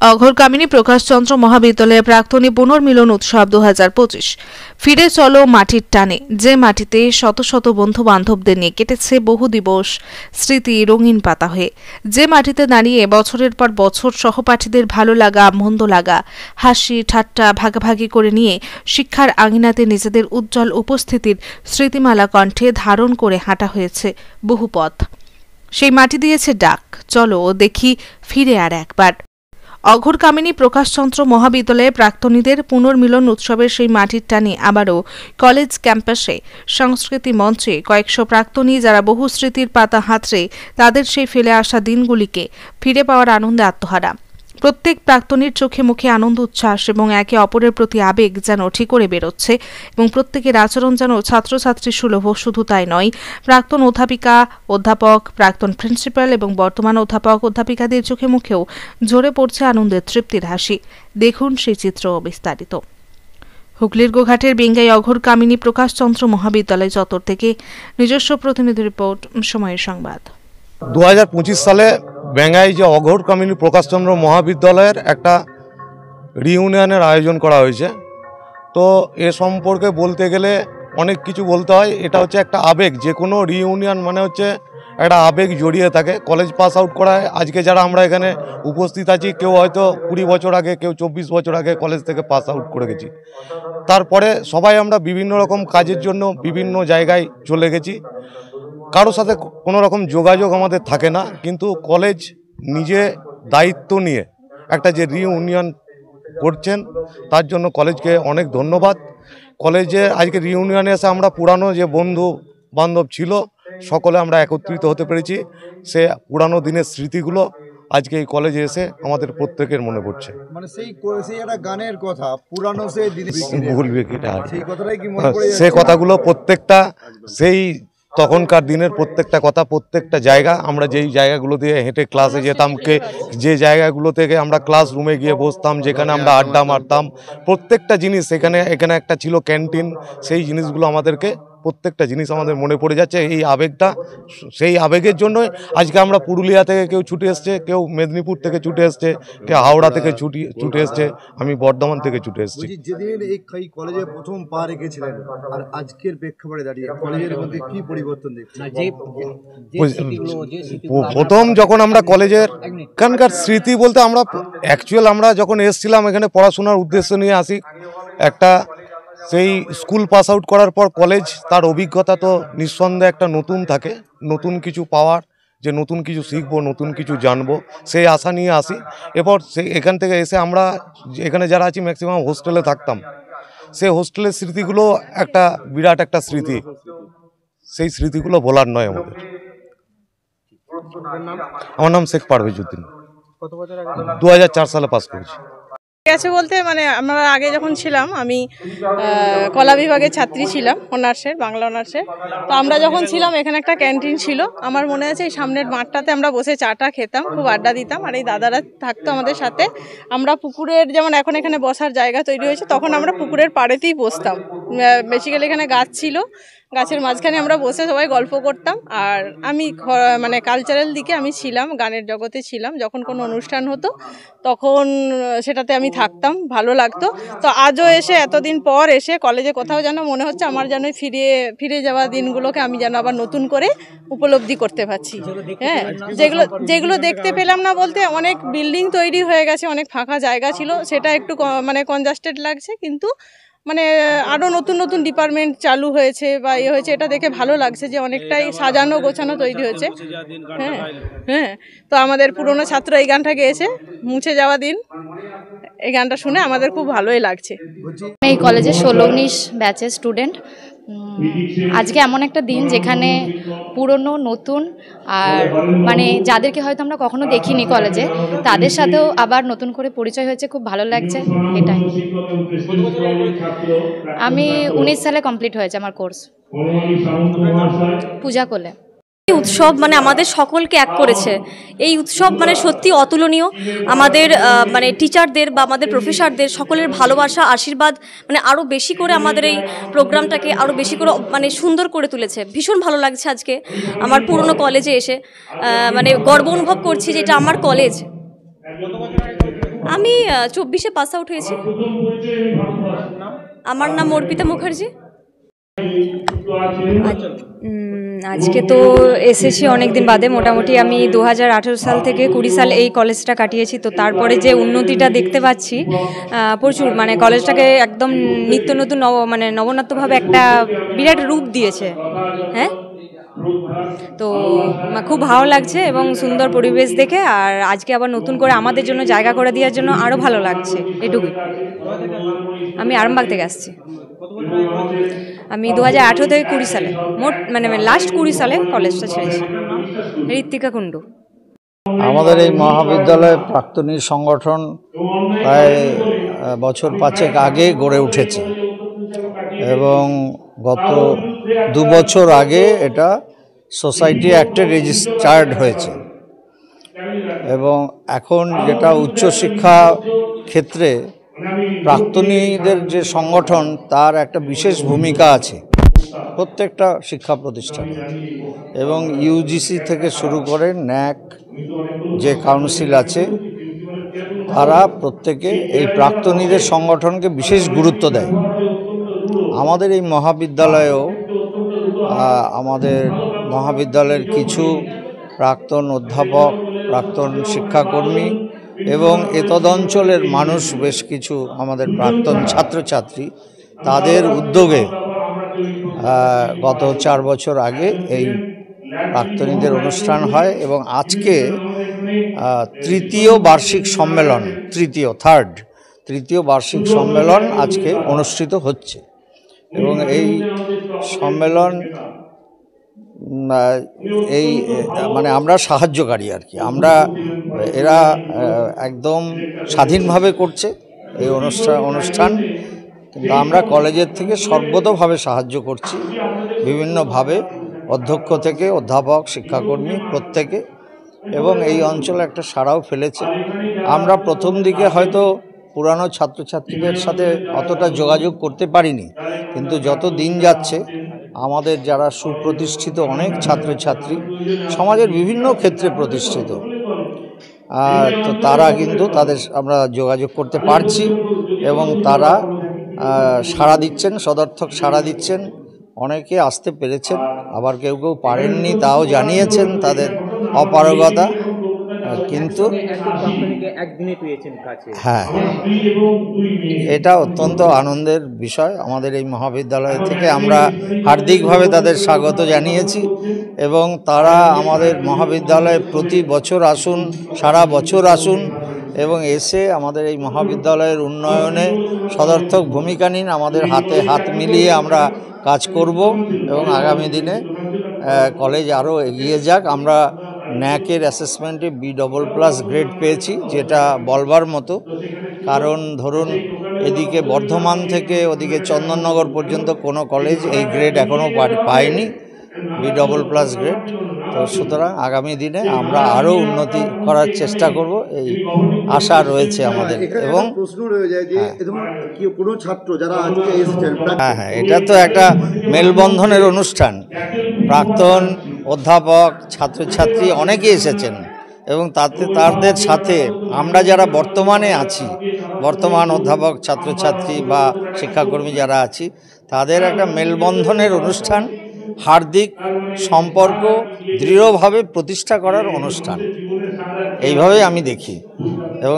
অঘোরকামিনী প্রকাশচন্দ্র মহাবিদ্যালয়ের প্রাক্তনী পুনর্মিলন উৎসব 2025 ফিরে চলো মাটির টানে। যে মাটিতে শত শত বন্ধু বান্ধবদের নিয়ে কেটেছে বহু দিবস স্মৃতি রঙিন পাতা হয়ে, যে মাটিতে দাঁড়িয়ে বছরের পর বছর সহপাঠীদের ভালো লাগা মন্দ লাগা হাসি ঠাট্টা ভাগাভাগি করে নিয়ে শিক্ষার আঙিনাতে নিজেদের উজ্জ্বল উপস্থিতির স্মৃতিমালা কণ্ঠে ধারণ করে হাঁটা হয়েছে বহু পথ। সেই মাটি দিয়েছে ডাক, চলো দেখি ফিরে আর একবার। অঘোরকামিনী প্রকাশচন্দ্র মহাবিদ্যালয়ে প্রাক্তনীদের পুনর্মিলন উৎসবের সেই মাটির টানে আবারও কলেজ ক্যাম্পাসে সংস্কৃতি মঞ্চে কয়েকশো প্রাক্তনী যারা বহু স্মৃতির পাতা হাতড়ে তাদের সেই ফেলে আসা দিনগুলিকে ফিরে পাওয়ার আনন্দে আত্মহারা। প্রত্যেক প্রাক্তনীর চোখে মুখে আনন্দ উচ্ছ্বাস এবং একে অপরের প্রতি আবেগ যেন ঠিক করে বেরোচ্ছে এবং প্রত্যেকের আচরণ যেন ছাত্রছাত্রী সুলভ। শুধু তাই নয়, প্রাক্তন অধ্যাপিকা অধ্যাপক প্রাক্তন প্রিন্সিপাল এবং বর্তমান অধ্যাপক অধ্যাপিকাদের চোখে মুখেও ঝরে পড়ছে আনন্দের তৃপ্তির হাসি। দেখুন সেই চিত্র বিস্তারিত। হুগলির গোঘাটের বেঙ্গাই অঘোরকামিনী প্রকাশচন্দ্র মহাবিদ্যালয় চত্বর থেকে নিজস্ব প্রতিনিধি রিপোর্ট, সময়ের সংবাদ। 2025 সালে বেঙ্গাই যে অঘোরকামিনী প্রকাশচন্দ্র মহাবিদ্যালয়ের একটা রিইউনিয়নের আয়োজন করা হয়েছে। তো এ সম্পর্কে বলতে গেলে অনেক কিছু বলতে হয়। এটা হচ্ছে একটা আবেগ, যে কোনো রিইউনিয়ন মানে হচ্ছে একটা আবেগ জড়িয়ে থাকে। কলেজ পাস আউট করায় আজকে যারা আমরা এখানে উপস্থিত আছি, কেউ হয়তো 20 বছর আগে, কেউ 24 বছর আগে কলেজ থেকে পাস আউট করে গেছি। তারপরে সবাই আমরা বিভিন্ন রকম কাজের জন্য বিভিন্ন জায়গায় চলে গেছি, কারোর সাথে কোনো রকম যোগাযোগ আমাদের থাকে না। কিন্তু কলেজ নিজে দায়িত্ব নিয়ে একটা যে রিইউনিয়ন করছেন, তার জন্য কলেজকে অনেক ধন্যবাদ। কলেজে আজকে রিইউনিয়নে এসে আমরা পুরানো যে বন্ধু বান্ধব ছিল সকলে আমরা একত্রিত হতে পেরেছি। সে পুরানো দিনের স্মৃতিগুলো আজকে এই কলেজে এসে আমাদের প্রত্যেকের মনে পড়ছে। মানে সেই একটা গানের কথা, পুরানো সেই ভুলবে কিটা, সে কথাগুলো প্রত্যেকটা সেই তখনকার দিনের প্রত্যেকটা কথা, প্রত্যেকটা জায়গা, আমরা যেই জায়গাগুলো দিয়ে হেঁটে ক্লাসে যেতাম, যে জায়গাগুলো থেকে আমরা ক্লাসরুমে গিয়ে বসতাম, যেখানে আমরা আড্ডা মারতাম, প্রত্যেকটা জিনিস এখানে একটা ছিল ক্যান্টিন, সেই জিনিসগুলো আমাদেরকে প্রত্যেকটা জিনিস আমাদের মনে পড়ে যাচ্ছে। এই আবেগটা, সেই আবেগের জন্যই আজকে আমরা পুরুলিয়া থেকে কেউ ছুটে এসছে, কেউ মেদিনীপুর থেকে ছুটে এসছে, কেউ হাওড়া থেকে ছুটে এসছে, আমি বর্ধমান থেকে ছুটে এসছি। যেদিন এই কলেজে প্রথম পা রেখেছিলেন আর আজকের প্রেক্ষাপটে দাঁড়িয়ে কলেজের মধ্যে কি পরিবর্তন দেখছেন? প্রথম যখন আমরা কলেজের এখানকার স্মৃতি বলতে আমরা যখন এসেছিলাম এখানে পড়াশোনার উদ্দেশ্য নিয়ে আসি, একটা সেই স্কুল পাস আউট করার পর কলেজ, তার অভিজ্ঞতা তো নিঃসন্দেহে একটা নতুন থাকে, নতুন কিছু পাওয়ার, যে নতুন কিছু শিখবো, নতুন কিছু জানবো, সেই আশা নিয়ে আসি। এরপর এখান থেকে এসে আমরা এখানে যারা আছি ম্যাক্সিমাম হোস্টেলে থাকতাম, সেই হোস্টেলের স্মৃতিগুলো একটা বিরাট একটা স্মৃতি, সেই স্মৃতিগুলো ভোলার নয় আমাদের। আমার নাম শেখ পারভেজ উদ্দিন। 2004 সালে পাস করেছি। গেছে বলতে মানে আমরা আগে যখন ছিলাম, আমি কলা বিভাগের ছাত্রী ছিলাম, অনার্সের, বাংলা অনার্সের। তো আমরা যখন ছিলাম এখানে একটা ক্যান্টিন ছিল, আমার মনে আছে এই সামনের মাঠটাতে আমরা বসে চাটা খেতাম, খুব আড্ডা দিতাম। আর এই দাদারা থাকতো আমাদের সাথে। আমরা পুকুরের, যেমন এখন এখানে বসার জায়গা তৈরি হয়েছে, তখন আমরা পুকুরের পাড়েতেই বসতাম। বেসিক্যালি এখানে গাছ ছিল, গাছের মাঝখানে আমরা বসে সবাই গল্প করতাম। আর আমি মানে কালচারাল দিকে আমি ছিলাম, গানের জগতে ছিলাম। যখন কোনো অনুষ্ঠান হতো তখন সেটাতে আমি থাকতাম, ভালো লাগতো। তো আজও এসে, এতদিন পর এসে কলেজে কোথাও যেন মনে হচ্ছে আমার যেন ফিরে যাওয়া দিনগুলোকে আমি যেন আবার নতুন করে উপলব্ধি করতে পারছি। হ্যাঁ, যেগুলো দেখতে পেলাম না বলতে, অনেক বিল্ডিং তৈরি হয়ে গেছে, অনেক ফাঁকা জায়গা ছিল, সেটা একটু মানে কনজাস্টেড লাগছে। কিন্তু মানে আরও নতুন নতুন ডিপার্টমেন্ট চালু হয়েছে বা হয়েছে, এটা দেখে ভালো লাগছে যে অনেকটাই সাজানো গোছানো তৈরি হয়েছে। হ্যাঁ, তো আমাদের পুরনো ছাত্র এই গানটা গেয়েছে, মুছে যাওয়া দিন। এই গানটা শুনে আমাদের খুব ভালোই লাগছে। এই কলেজে 16-19 ব্যাচের স্টুডেন্ট। আজকে এমন একটা দিন যেখানে পুরনো নতুন আর মানে যাদেরকে হয়তো আমরা কখনো দেখিনি কলেজে, তাদের সাথেও আবার নতুন করে পরিচয় হয়েছে, খুব ভালো লাগছে। এটাই। আমি 19 সালে কমপ্লিট হয়েছে আমার কোর্স, পূজা কোলে। উৎসব মানে আমাদের সকলকে এক করেছে। এই উৎসব মানে সত্যি অতুলনীয়। আমাদের মানে টিচারদের বা আমাদের প্রফেসরদের সকলের ভালোবাসা, আশীর্বাদ মানে আরও বেশি করে আমাদের এই প্রোগ্রামটাকে আরও বেশি করে মানে সুন্দর করে তুলেছে। ভীষণ ভালো লাগছে আজকে আমার পুরনো কলেজে এসে, মানে গর্ব অনুভব করছি যে এটা আমার কলেজ। আমি 24-এ পাস আউট হয়েছি। আমার নাম অর্পিতা মুখার্জি। আজকে তো এসেছি অনেক দিন বাদে, মোটামুটি আমি 2018 সাল থেকে 20 সাল এই কলেজটা কাটিয়েছি। তো তারপরে যে উন্নতিটা দেখতে পাচ্ছি প্রচুর, মানে কলেজটাকে একদম নিত্য নতুন নবনাত্মভাবে একটা বিরাট রূপ দিয়েছে। হ্যাঁ, তো খুব ভালো লাগছে এবং সুন্দর পরিবেশ দেখে, আর আজকে আবার নতুন করে আমাদের জন্য জায়গা করে দেওয়ার জন্য আরও ভালো লাগছে। এটুকুই। আমি আরামবাগ থেকে আসছি। আমি 2018 থেকে 20 সালে মোট লাস্ট 20 সালে কলেজটা ছেড়েছি। ঋত্বিকা কুণ্ডু। আমাদের এই মহাবিদ্যালয়ের প্রাক্তনী সংগঠন প্রায় বছর 5 আগে গড়ে উঠেছে এবং গত 2 বছর আগে এটা সোসাইটি অ্যাক্টে রেজিস্টার্ড হয়েছে এবং এখন যেটা উচ্চশিক্ষা ক্ষেত্রে প্রাক্তনীদের যে সংগঠন তার একটা বিশেষ ভূমিকা আছে প্রত্যেকটা শিক্ষা প্রতিষ্ঠানে, এবং ইউজিসি থেকে শুরু করে ন্যাক যে কাউন্সিল আছে তারা প্রত্যেকে এই প্রাক্তনীদের সংগঠনকে বিশেষ গুরুত্ব দেয়। আমাদের এই মহাবিদ্যালয়েও আমাদের মহাবিদ্যালয়ের কিছু প্রাক্তন অধ্যাপক, প্রাক্তন শিক্ষাকর্মী এবং এতদঞ্চলের মানুষ, বেশ কিছু আমাদের প্রাক্তন ছাত্রছাত্রী, তাদের উদ্যোগে গত 4 বছর আগে এই প্রাক্তনীদের অনুষ্ঠান হয় এবং আজকে তৃতীয় বার্ষিক সম্মেলন আজকে অনুষ্ঠিত হচ্ছে এবং এই সম্মেলন আমরা সাহায্যকারী আর কি। এরা একদম স্বাধীনভাবে করছে এই অনুষ্ঠান, কিন্তু আমরা কলেজের থেকে সর্বতোভাবে সাহায্য করছি বিভিন্নভাবে, অধ্যক্ষ থেকে অধ্যাপক, শিক্ষাকর্মী প্রত্যেকে, এবং এই অঞ্চলে একটা সাড়াও ফেলেছে। আমরা প্রথম দিকে হয়তো পুরানো ছাত্রছাত্রীদের সাথে অতটা যোগাযোগ করতে পারিনি, কিন্তু যত দিন যাচ্ছে আমাদের যারা সুপ্রতিষ্ঠিত অনেক ছাত্রছাত্রী, সমাজের বিভিন্ন ক্ষেত্রে প্রতিষ্ঠিত, তো তারা কিন্তু আমরা যোগাযোগ করতে পারছি এবং তারা সাড়া দিচ্ছেন, সদর্থক সাড়া দিচ্ছেন। অনেকে আসতে পেরেছেন, আবার কেউ কেউ পারেননি, তাও জানিয়েছেন তাদের অপারগতা, কিন্তু হ্যাঁ, এটা অত্যন্ত আনন্দের বিষয়। আমাদের এই মহাবিদ্যালয় থেকে আমরা হার্দিকভাবে তাদের স্বাগত জানিয়েছি এবং তারা আমাদের মহাবিদ্যালয়ে প্রতি বছর আসুন, সারা বছর আসুন এবং এসে আমাদের এই মহাবিদ্যালয়ের উন্নয়নে সদর্থক ভূমিকা নিন। আমাদের হাতে হাত মিলিয়ে আমরা কাজ করব এবং আগামী দিনে কলেজ আরও এগিয়ে যাক। আমরা ন্যাকের অ্যাসেসমেন্টে B++ গ্রেড পেয়েছি, যেটা বলবার মতো, কারণ ধরুন এদিকে বর্ধমান থেকে ওদিকে চন্দননগর পর্যন্ত কোনো কলেজ এই গ্রেড এখনও পায়নি, B++ গ্রেড। তো সুতরাং আগামী দিনে আমরা আরও উন্নতি করার চেষ্টা করব, এই আশা রয়েছে আমাদের। এবং প্রশ্ন রয়ে যায় যে কোনো ছাত্র যারা আজকে এসেছেন, হ্যাঁ, এটা তো একটা মেলবন্ধনের অনুষ্ঠান। প্রাক্তন অধ্যাপক, ছাত্রছাত্রী অনেকেই এসেছেন এবং তাদের সাথে আমরা যারা বর্তমানে আছি, বর্তমান অধ্যাপক, ছাত্রছাত্রী বা শিক্ষাকর্মী যারা আছি, তাদের একটা মেলবন্ধনের অনুষ্ঠান, হার্দিক সম্পর্ক দৃঢ়ভাবে প্রতিষ্ঠা করার অনুষ্ঠান, এইভাবেই আমি দেখি। এবং